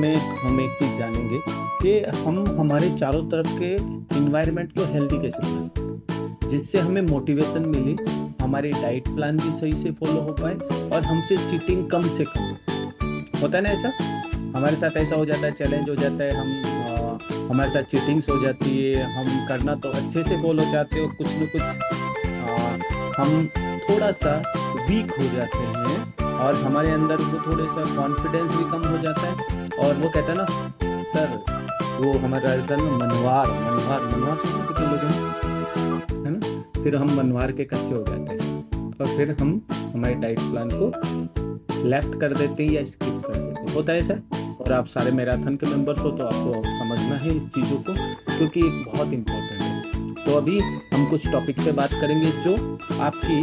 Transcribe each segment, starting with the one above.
इसमें हम एक चीज जानेंगे कि हम हमारे चारों तरफ के इन्वायरमेंट को हेल्दी कैसे बना सकते हैं, जिससे हमें मोटिवेशन मिले, हमारी डाइट प्लान भी सही से फॉलो हो पाए और हमसे चीटिंग कम से कम होता है ना। ऐसा हमारे साथ ऐसा हो जाता है, चैलेंज हो जाता है, हमारे साथ चीटिंग्स हो जाती है। हम करना तो अच्छे से फॉलो चाहते हो, कुछ न कुछ हम थोड़ा सा वीक हो जाते हैं और हमारे अंदर वो थोड़े सा कॉन्फिडेंस भी कम हो जाता है। और वो कहता है ना सर, वो हमारे राजस्थान में मनवार मनवार मनवार सुना कितने लोगों ने, है ना। फिर हम मनवार के कच्चे हो जाते हैं और फिर हम हमारे डाइट प्लान को लेफ्ट कर देते हैं या स्किप कर देते हैं, होता है ऐसा। और आप सारे मैराथन के मेंबर्स हो तो आपको समझना है इस चीज़ों को, क्योंकि ये बहुत इम्पोर्टेंट है। तो अभी हम कुछ टॉपिक पे बात करेंगे जो आपकी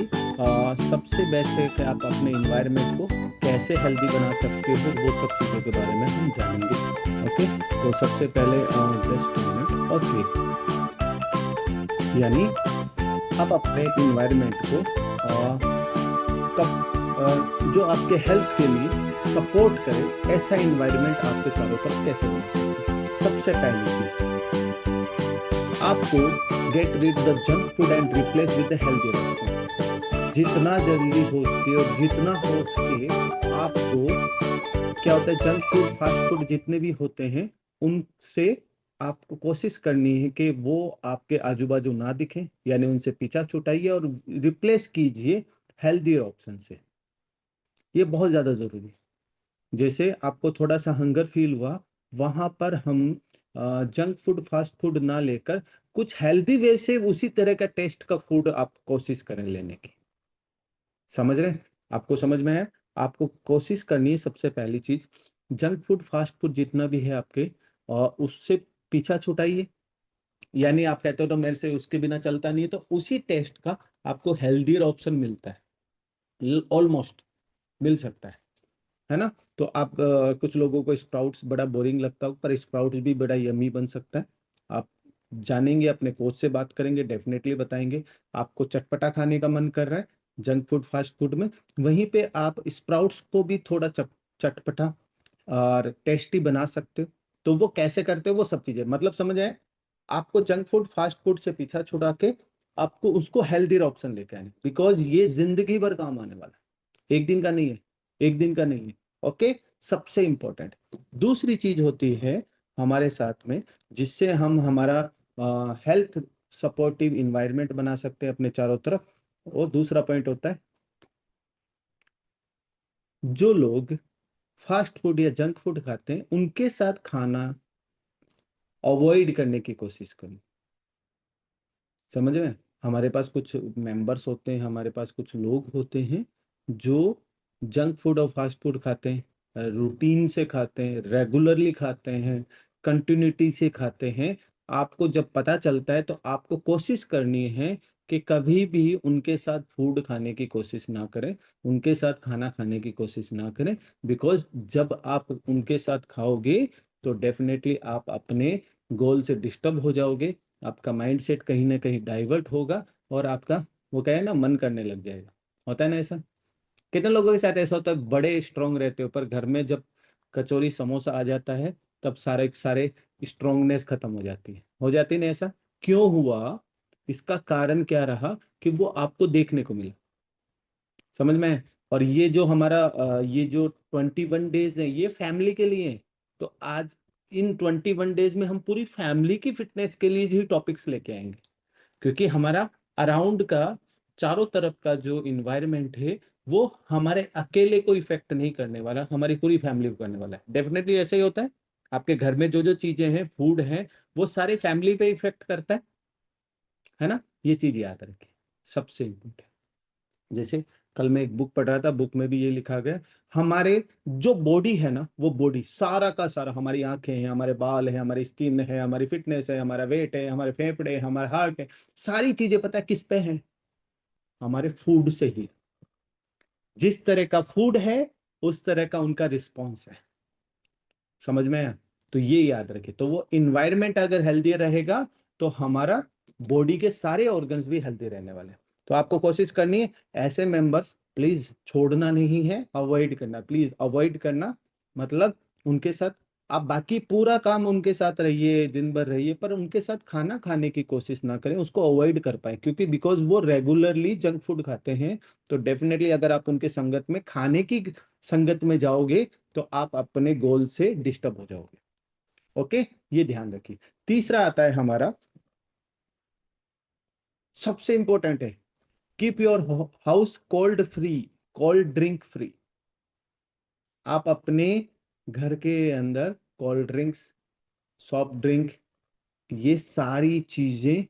सबसे बेस्ट है कि आप अपने इन्वायरमेंट को कैसे हेल्दी बना सकते हो, वो सब चीज़ों के बारे में हम जानेंगे। ओके, तो सबसे पहले जस्ट मिनट। ओके, यानी आप अपने इन्वायरमेंट को जो आपके हेल्थ के लिए सपोर्ट करे, ऐसा इन्वायरमेंट आपके चारों तरफ कैसे बना सकते हैं। सबसे पहली चीज, आपको get read the junk food and replace with the healthy option. जितना जल्दी हो सके और जितना हो सके आपको, क्या होता है, जंक फूड फास्ट फूड जितने भी होते हैं उनसे आपको कोशिश करनी है कि वो आपके आजू बाजू ना दिखें, यानी उनसे पीछा छुटाइए और रिप्लेस कीजिए हेल्दी ऑप्शन से। ये बहुत ज्यादा जरूरी है। जैसे आपको थोड़ा सा हंगर फील हुआ, वहां पर हम जंक फूड फास्ट फूड ना लेकर कुछ हेल्दी वे से उसी तरह का टेस्ट का फूड आप कोशिश करें लेने की। समझ रहे हैं? आपको समझ में है? आपको कोशिश करनी है सबसे पहली चीज, जंक फूड फास्ट फूड जितना भी है आपके, उससे पीछा छुटाइए। यानी आप कहते हो तो मेरे से उसके बिना चलता नहीं है, तो उसी टेस्ट का आपको हेल्दियर ऑप्शन मिलता है, ऑलमोस्ट मिल सकता है ना। तो आप कुछ लोगों को स्प्राउट्स बड़ा बोरिंग लगता हो, पर स्प्राउट्स भी बड़ा यमी बन सकता है। आप जानेंगे, अपने कोच से बात करेंगे, डेफिनेटली बताएंगे। आपको चटपटा खाने का मन कर रहा है जंक फूड फास्ट फूड में, वहीं पे आप स्प्राउट्स को भी थोड़ा चटपटा और टेस्टी बना सकते हो। तो वो कैसे करते हो, वो सब चीजें मतलब समझ आए। आपको जंक फूड फास्ट फूड से पीछा छुड़ा के आपको उसको हेल्दी ऑप्शन लेके आए, बिकॉज ये जिंदगी भर काम आने वाला है, एक दिन का नहीं है, एक दिन का नहीं है। ओके, सबसे इंपॉर्टेंट दूसरी चीज होती है हमारे साथ में, जिससे हम हमारा हेल्थ सपोर्टिव इन्वायरमेंट बना सकते हैं अपने चारों तरफ। और दूसरा पॉइंट होता है, जो लोग फास्ट फूड या जंक फूड खाते हैं उनके साथ खाना अवॉइड करने की कोशिश करें। समझ में? हमारे पास कुछ मेंबर्स होते हैं, हमारे पास कुछ लोग होते हैं जो जंक फूड और फास्ट फूड खाते हैं, रूटीन से खाते हैं, रेगुलरली खाते हैं, कंटिन्यूटी से खाते हैं। आपको जब पता चलता है तो आपको कोशिश करनी है कि कभी भी उनके साथ फूड खाने की कोशिश ना करें, उनके साथ खाना खाने की कोशिश ना करें। बिकॉज जब आप उनके साथ खाओगे तो डेफिनेटली आप अपने गोल से डिस्टर्ब हो जाओगे, आपका माइंड सेट कहीं ना कहीं डाइवर्ट होगा और आपका वो क्या है ना, मन करने लग जाएगा। होता है ना ऐसा? कितने लोगों के साथ ऐसा होता है, बड़े स्ट्रांग रहते हो पर घर में जब कचौरी समोसा आ जाता है तब सारे सारे स्ट्रांगनेस खत्म हो जाती है, हो जाती नहीं ऐसा? क्यों हुआ? इसका कारण क्या रहा कि वो आपको देखने को मिला। समझ में है? और ये जो हमारा ये जो 21 डेज है ये फैमिली के लिए है। तो आज इन 21 डेज में हम पूरी फैमिली की फिटनेस के लिए ही टॉपिक्स लेके आएंगे, क्योंकि हमारा अराउंड का चारों तरफ का जो इन्वायरमेंट है वो हमारे अकेले को इफेक्ट नहीं करने वाला, हमारी पूरी फैमिली को करने वाला है। डेफिनेटली ऐसा ही होता है, आपके घर में जो जो चीजें हैं, फूड है, वो सारी फैमिली पे इफेक्ट करता है ना। ये चीज याद रखें, सबसे इम्पोर्टेंट। जैसे कल मैं एक बुक पढ़ रहा था, बुक में भी ये लिखा गया, हमारे जो बॉडी है ना, वो बॉडी सारा का सारा, हमारी आंखें हैं, हमारे बाल है, हमारी स्किन है, हमारी फिटनेस है, हमारा वेट है, हमारे फेफड़े है, हमारा हार्ट है, सारी चीजें पता है किस पे है? हमारे फूड से ही। जिस तरह का फूड है उस तरह का उनका रिस्पॉन्स है। समझ में आया? तो ये याद रखे। तो वो इन्वायरमेंट अगर हेल्दी रहेगा तो हमारा बॉडी के सारे ऑर्गन्स भी हेल्दी रहने वाले हैं। तो आपको कोशिश करनी है, ऐसे मेंबर्स प्लीज छोड़ना नहीं है, अवॉइड करना, प्लीज अवॉइड करना। मतलब उनके साथ आप बाकी पूरा काम उनके साथ रहिए, दिन भर रहिए, पर उनके साथ खाना खाने की कोशिश ना करें, उसको अवॉइड कर पाए, क्योंकि बिकॉज वो रेगुलरली जंक फूड खाते हैं। तो डेफिनेटली अगर आप उनके संगत में, खाने की संगत में जाओगे, तो आप अपने गोल से डिस्टर्ब हो जाओगे। ओके, ये ध्यान रखिए। तीसरा आता है हमारा, सबसे इंपॉर्टेंट है, keep your house cold free, cold drink free. आप अपने घर के अंदर कोल्ड ड्रिंक्स, सॉफ्ट ड्रिंक, ये सारी चीजें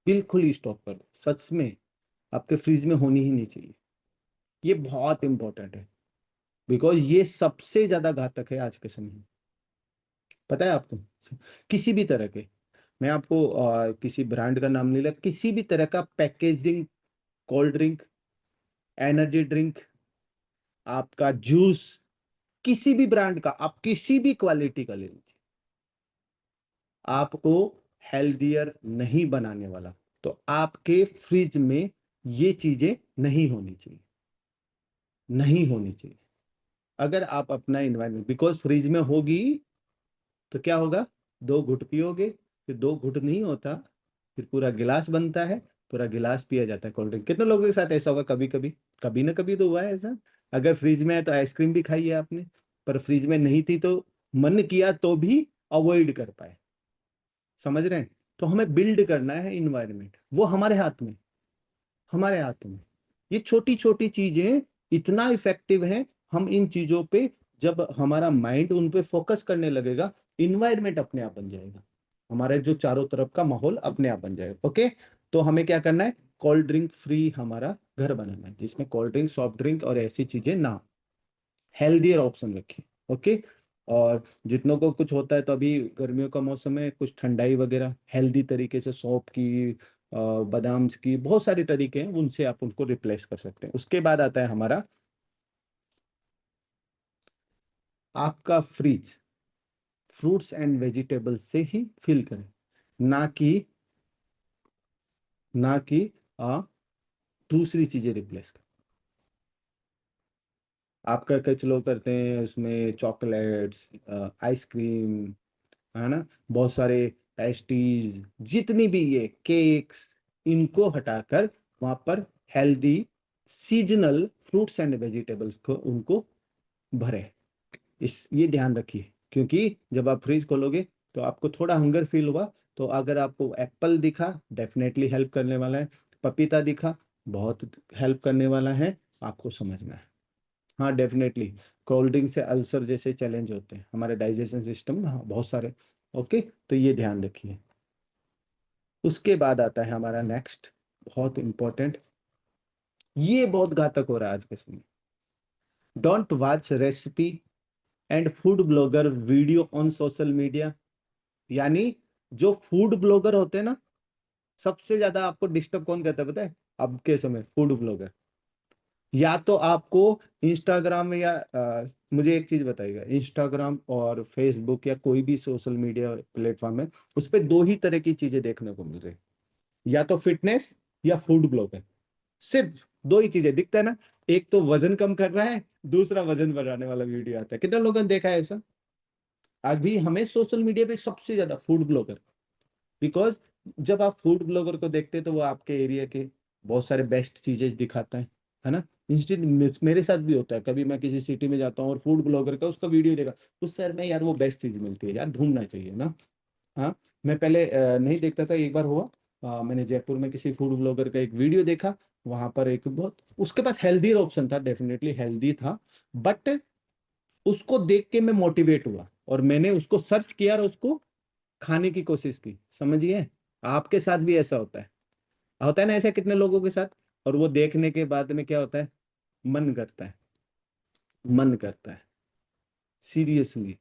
बिल्कुल ही स्टॉप कर दो। सच में आपके फ्रिज में होनी ही नहीं चाहिए। ये बहुत इंपॉर्टेंट है, बिकॉज ये सबसे ज्यादा घातक है आज के समय में। पता है आपको, किसी भी तरह के, मैं आपको किसी ब्रांड का नाम नहीं लिया, किसी भी तरह का packaging, cold drink, energy drink, आपका जूस, किसी भी ब्रांड का, आप किसी भी क्वालिटी का ले लीजिए, आपको हेल्दियर नहीं बनाने वाला। तो आपके फ्रिज में ये चीजें नहीं होनी चाहिए, नहीं होनी चाहिए। अगर आप अपना इन्वायरमेंट, बिकॉज फ्रिज में होगी तो क्या होगा, 2 घुट पियोगे, फिर 2 घुट नहीं होता, फिर पूरा गिलास बनता है, पूरा गिलास पिया जाता है कोल्ड ड्रिंक। कितने लोगों के साथ ऐसा होगा, कभी कभी, कभी ना कभी तो हुआ है ऐसा। अगर फ्रिज में है तो आइसक्रीम भी खाई है आपने, पर फ्रिज में नहीं थी तो मन किया तो भी अवॉइड कर पाए। समझ रहे हैं? तो हमें बिल्ड करना है इन्वायरमेंट, वो हमारे हाथ में, हमारे हाथ में। ये छोटी छोटी चीजें इतना इफेक्टिव हैं। हम इन चीजों पे, जब हमारा माइंड उन पे फोकस करने लगेगा, इन्वायरमेंट अपने आप बन जाएगा, हमारे जो चारों तरफ का माहौल अपने आप बन जाएगा। ओके, तो हमें क्या करना है, कोल्ड ड्रिंक फ्री हमारा घर बनाना है, जिसमें कोल्ड ड्रिंक, सॉफ्ट ड्रिंक और ऐसी चीजें ना, हेल्दियर ऑप्शन रखें। ओके, और जितनों को कुछ होता है, तो अभी गर्मियों का मौसम है, कुछ ठंडाई वगैरह हेल्दी तरीके से, सौंफ की, बादाम की, बहुत सारे तरीके हैं, उनसे आप उनको रिप्लेस कर सकते हैं। उसके बाद आता है हमारा, आपका फ्रिज फ्रूट्स एंड वेजिटेबल्स से ही फिल करें, ना कि, ना कि आ, दूसरी चीजें रिप्लेस करें। आपका कुछ लोग करते हैं उसमें चॉकलेट्स, आइसक्रीम, है ना, बहुत सारे पेस्ट्रीज, जितनी भी ये केक्स, इनको हटाकर वहां पर healthy seasonal fruits and vegetables को उनको भरे। इस ये ध्यान रखिए, क्योंकि जब आप फ्रिज खोलोगे तो आपको थोड़ा हंगर फील हुआ, तो अगर आपको एप्पल दिखा, डेफिनेटली हेल्प करने वाला है, पपीता दिखा, बहुत हेल्प करने वाला है, आपको समझना है। हाँ डेफिनेटली, कोल्ड ड्रिंक से अल्सर जैसे चैलेंज होते हैं हमारे डाइजेशन सिस्टम में, हाँ बहुत सारे। ओके, तो ये ध्यान रखिए। उसके बाद आता है हमारा नेक्स्ट, बहुत इंपॉर्टेंट, ये बहुत घातक हो रहा है आज के समय। Don't watch recipe and food blogger video on social media. यानी जो फूड ब्लॉगर होते हैं ना, सबसे ज्यादा आपको डिस्टर्ब कौन करता है पता है? अब के समय फूड ब्लॉगर। या तो आपको इंस्टाग्राम में, या मुझे एक चीज बताइएगा, इंस्टाग्राम और फेसबुक या कोई भी सोशल मीडिया प्लेटफॉर्म है, उस पर 2 ही तरह की चीजें देखने को मिल रही है, या तो फिटनेस या फूड ब्लॉगर। सिर्फ 2 ही चीजें दिखता है ना, एक तो वजन कम कर रहा है, दूसरा वजन बढ़ाने वाला वीडियो आता है। कितने लोगों ने देखा है ऐसा? आज भी हमें सोशल मीडिया पे सबसे ज्यादा फूड ब्लॉगर, बिकॉज जब आप फूड ब्लॉगर को देखते हैं तो वो आपके एरिया के बहुत सारे बेस्ट चीजें दिखाता है ना। इंस्टेंट मेरे साथ भी होता है, कभी मैं किसी सिटी में जाता हूँ और फूड ब्लॉगर का उसका वीडियो देखा, उस शहर में यार वो बेस्ट चीज मिलती है, यार ढूंढना चाहिए ना। हाँ, मैं पहले नहीं देखता था, एक बार हुआ, मैंने जयपुर में किसी फूड ब्लॉगर का एक वीडियो देखा, वहां पर एक बहुत, उसके पास हेल्दी ऑप्शन था, डेफिनेटली हेल्दी था, बट उसको देख के मैं मोटिवेट हुआ और मैंने उसको सर्च किया और उसको खाने की कोशिश की। समझिए, आपके साथ भी ऐसा होता है ना ऐसा कितने लोगों के साथ। और वो देखने के बाद में क्या होता है, मन करता है, मन करता है, सीरियसली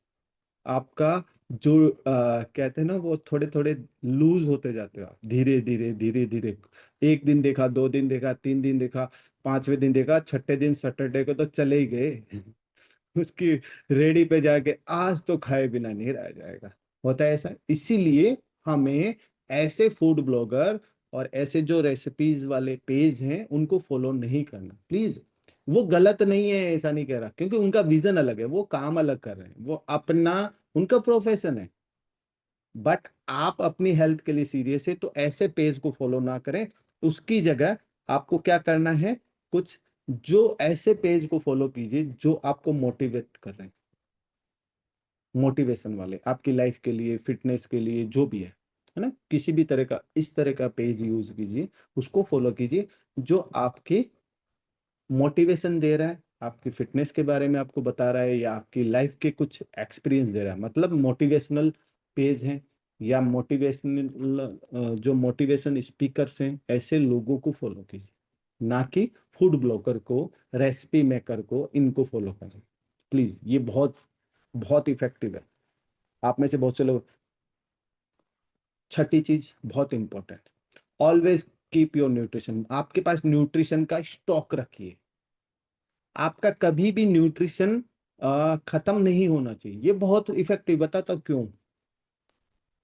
आपका जो कहते हैं ना, वो थोड़े थोड़े लूज होते जाते हो आप, धीरे धीरे धीरे धीरे। एक दिन देखा, 2 दिन देखा, 3 दिन देखा, 5वें दिन देखा, छठे दिन सैटरडे को तो चले ही गए उसकी रेडी पे जाके आज तो खाए बिना नहीं रह जाएगा। होता है ऐसा, इसीलिए हमें ऐसे फूड ब्लॉगर और ऐसे जो रेसिपीज वाले पेज हैं उनको फॉलो नहीं करना प्लीज। वो गलत नहीं है, ऐसा नहीं कह रहा, क्योंकि उनका विजन अलग है, वो काम अलग कर रहे हैं, वो अपना, उनका प्रोफेशन है। बट आप अपनी हेल्थ के लिए सीरियस है तो ऐसे पेज को फॉलो ना करें। उसकी जगह आपको क्या करना है, कुछ जो ऐसे पेज को फॉलो कीजिए जो आपको मोटिवेट कर रहे हैं, मोटिवेशन वाले, आपकी लाइफ के लिए, फिटनेस के लिए, जो भी है ना, किसी भी तरह का इस तरह का पेज यूज कीजिए, उसको फॉलो कीजिए जो आपके मोटिवेशन दे रहा है, आपकी फिटनेस के बारे में आपको बता रहा है, या आपकी लाइफ के कुछ एक्सपीरियंस दे रहा है, मतलब मोटिवेशनल पेज है, या मोटिवेशनल जो मोटिवेशन स्पीकर्स हैं, ऐसे लोगों को फॉलो कीजिए, ना कि फूड ब्लॉगर को, रेसिपी मेकर को, इनको फॉलो करें प्लीज। ये बहुत बहुत इफेक्टिव है। आप में से बहुत से लोग, छठी चीज बहुत important, always keep your nutrition. आपके पास न्यूट्रिशन का स्टॉक रखिए। आपका कभी भी न्यूट्रिशन खत्म नहीं होना चाहिए। ये बहुत इफेक्टिव, बताता हूं क्यों।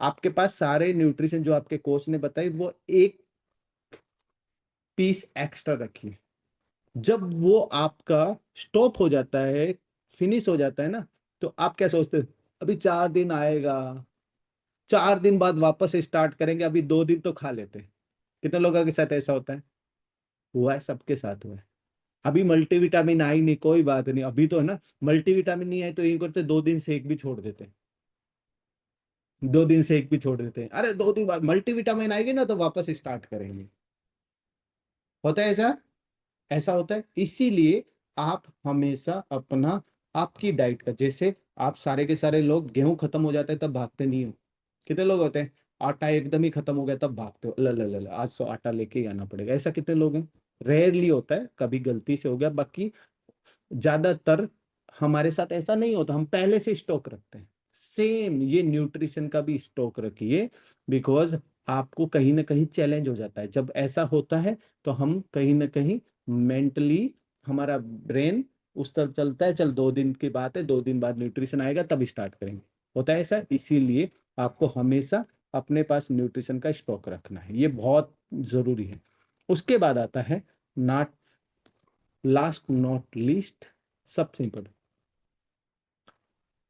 आपके पास सारे न्यूट्रिशन जो आपके कोच ने बताई, वो एक पीस एक्स्ट्रा रखिए। जब वो आपका स्टॉप हो जाता है, फिनिश हो जाता है ना, तो आप क्या सोचते हैं, अभी 4 दिन आएगा, 4 दिन बाद वापस स्टार्ट करेंगे, अभी 2 दिन तो खा लेते हैं। कितने लोगों के साथ ऐसा होता है? हुआ है, सबके साथ हुआ है। अभी मल्टीविटामिन आई नहीं, कोई बात नहीं, अभी तो है ना, मल्टीविटामिन नहीं आई तो ये करते 2 दिन से एक भी छोड़ देते हैं, 2 दिन से एक भी छोड़ देते हैं, अरे 2 दिन बाद मल्टीविटामिन आएगी ना तो वापस स्टार्ट करेंगे। होता है ऐसा, ऐसा होता है। इसीलिए आप हमेशा अपना, आपकी डाइट का, जैसे आप सारे के सारे लोग, गेहूं खत्म हो जाता है तब भागते नहीं हो। कितने लोग होते हैं, आटा एकदम ही खत्म हो गया तब भागते हो, ल आज तो आटा लेके ही आना पड़ेगा, ऐसा कितने लोग हैं? रेयरली होता है, कभी गलती से हो गया, बाकी ज्यादातर हमारे साथ ऐसा नहीं होता, हम पहले से स्टॉक रखते हैं। सेम ये न्यूट्रिशन का भी स्टॉक रखिए, बिकॉज आपको कहीं ना कहीं चैलेंज हो जाता है जब ऐसा होता है, तो हम कहीं ना कहीं मेंटली, हमारा ब्रेन उस तरफ चलता है, चल 2 दिन की बात है, 2 दिन बाद न्यूट्रिशन आएगा तब स्टार्ट करेंगे। होता है ऐसा, इसीलिए आपको हमेशा अपने पास न्यूट्रिशन का स्टॉक रखना है, ये बहुत जरूरी है। उसके बाद आता है, नॉट लास्ट नॉट लीस्ट, सबसे इंपॉर्टेंट,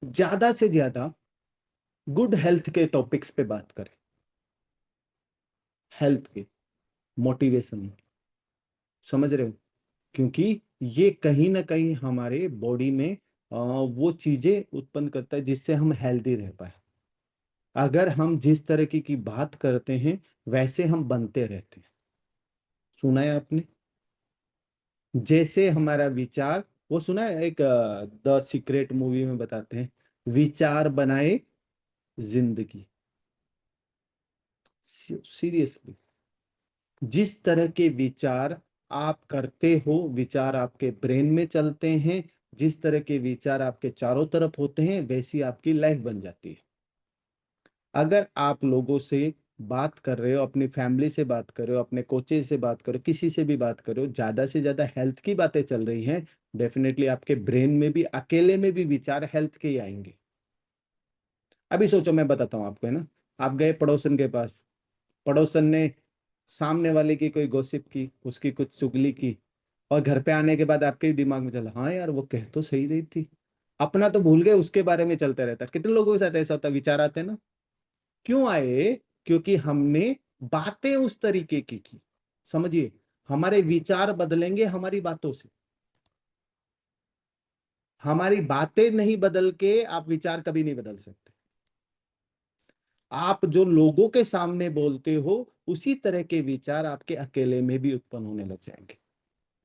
ज्यादा से ज्यादा गुड हेल्थ के टॉपिक्स पे बात करें, हेल्थ के, मोटिवेशन, समझ रहे हो? क्योंकि ये कहीं ना कहीं हमारे बॉडी में वो चीजें उत्पन्न करता है जिससे हम हेल्दी रह पाए। अगर हम जिस तरह की बात करते हैं, वैसे हम बनते रहते हैं। सुना है आपने, जैसे हमारा विचार, वो सुना है एक, द सीक्रेट मूवी में बताते हैं, विचार बनाए जिंदगी। सीरियसली, जिस तरह के विचार आप करते हो, विचार आपके ब्रेन में चलते हैं, जिस तरह के विचार आपके चारों तरफ होते हैं, वैसी आपकी लाइफ बन जाती है। अगर आप लोगों से बात कर रहे हो, अपनी फैमिली से बात कर रहे हो, अपने कोचेज से बात करो, किसी से भी बात करो, ज्यादा से ज्यादा हेल्थ की बातें चल रही हैं, डेफिनेटली आपके ब्रेन में भी, अकेले में भी विचार हेल्थ के ही आएंगे। अभी सोचो, मैं बताता हूँ आपको, है ना, आप गए पड़ोसन के पास, पड़ोसन ने सामने वाले की कोई गॉसिप की, उसकी कुछ चुगली की, और घर पे आने के बाद आपके दिमाग में चला, हाँ यार वो कह तो सही रही थी, अपना तो भूल गए, उसके बारे में चलता रहता। कितने लोगों के साथ ऐसा होता है, विचार आते हैं ना, क्यों आए? क्योंकि हमने बातें उस तरीके की। समझिए, हमारे विचार बदलेंगे हमारी बातों से, हमारी बातें नहीं बदल के आप विचार कभी नहीं बदल सकते। आप जो लोगों के सामने बोलते हो, उसी तरह के विचार आपके अकेले में भी उत्पन्न होने लग जाएंगे।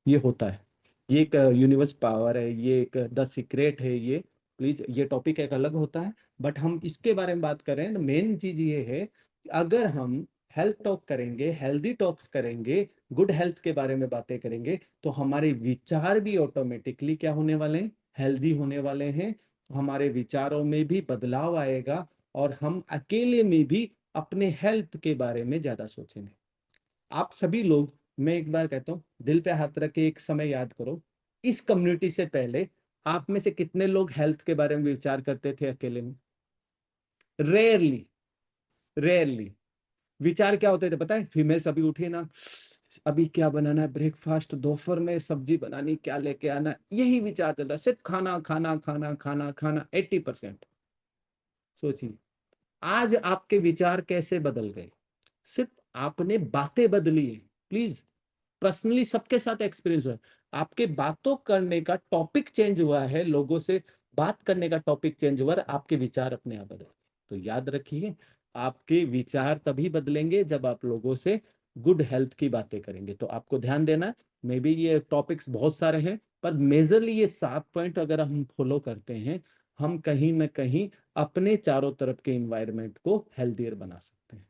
ये होता है, ये एक यूनिवर्स पावर है, ये एक द सीक्रेट है ये। प्लीज, ये टॉपिक एक अलग होता है, बट हम इसके बारे में बात कर रहे हैं। मेन चीज ये है कि अगर हम हेल्थ टॉक करेंगे, हेल्दी टॉक्स करेंगे, गुड हेल्थ के बारे में बातें करेंगे, तो हमारे विचार भी ऑटोमेटिकली क्या होने वाले हैं, हेल्दी होने वाले हैं। हमारे विचारों में भी बदलाव आएगा, और हम अकेले में भी अपने हेल्थ के बारे में ज्यादा सोचेंगे। आप सभी लोग, मैं एक बार कहता हूँ, दिल पे हाथ रख के एक समय याद करो, इस कम्युनिटी से पहले आप में से कितने लोग हेल्थ के बारे में विचार करते थे अकेले में? Rarely, rarely. विचार क्या होते थे पता है? फीमेल्स अभी उठी ना, अभी क्या बनाना है ब्रेकफास्ट, दोपहर में सब्जी बनानी, क्या लेके आना, यही विचार चलता है, सिर्फ खाना खाना खाना खाना खाना 80%। सोचिए आज आपके विचार कैसे बदल गए, सिर्फ आपने बातें बदली है। प्लीज, पर्सनली सबके साथ एक्सपीरियंस हुआ है, आपके बातों करने का टॉपिक चेंज हुआ है, लोगों से बात करने का टॉपिक चेंज हुआ है, आपके विचार अपने आप बदले। तो याद रखिए, आपके विचार तभी बदलेंगे जब आप लोगों से गुड हेल्थ की बातें करेंगे। तो आपको ध्यान देना है, मे बी ये टॉपिक्स बहुत सारे हैं, पर मेजरली ये 7 पॉइंट अगर हम फॉलो करते हैं, हम कहीं ना कहीं अपने चारों तरफ के इन्वायरमेंट को हेल्दियर बना सकते हैं।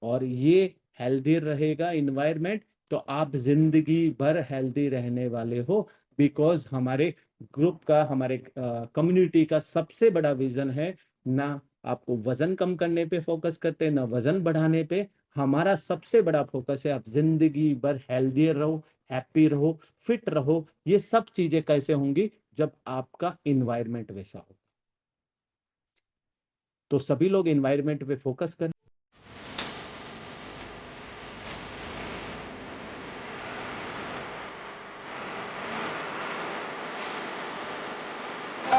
और ये हेल्दी रहेगा इन्वायरमेंट, तो आप जिंदगी भर हेल्दी रहने वाले हो। बिकॉज हमारे ग्रुप का, हमारे कम्युनिटी का सबसे बड़ा विजन है, ना आपको वजन कम करने पे फोकस करते, ना वजन बढ़ाने पे। हमारा सबसे बड़ा फोकस है आप जिंदगी भर हेल्दी रहो, हैप्पी रहो, फिट रहो। ये सब चीजें कैसे होंगी, जब आपका इन्वायरमेंट वैसा हो। तो सभी लोग इन्वायरमेंट पे फोकस करें।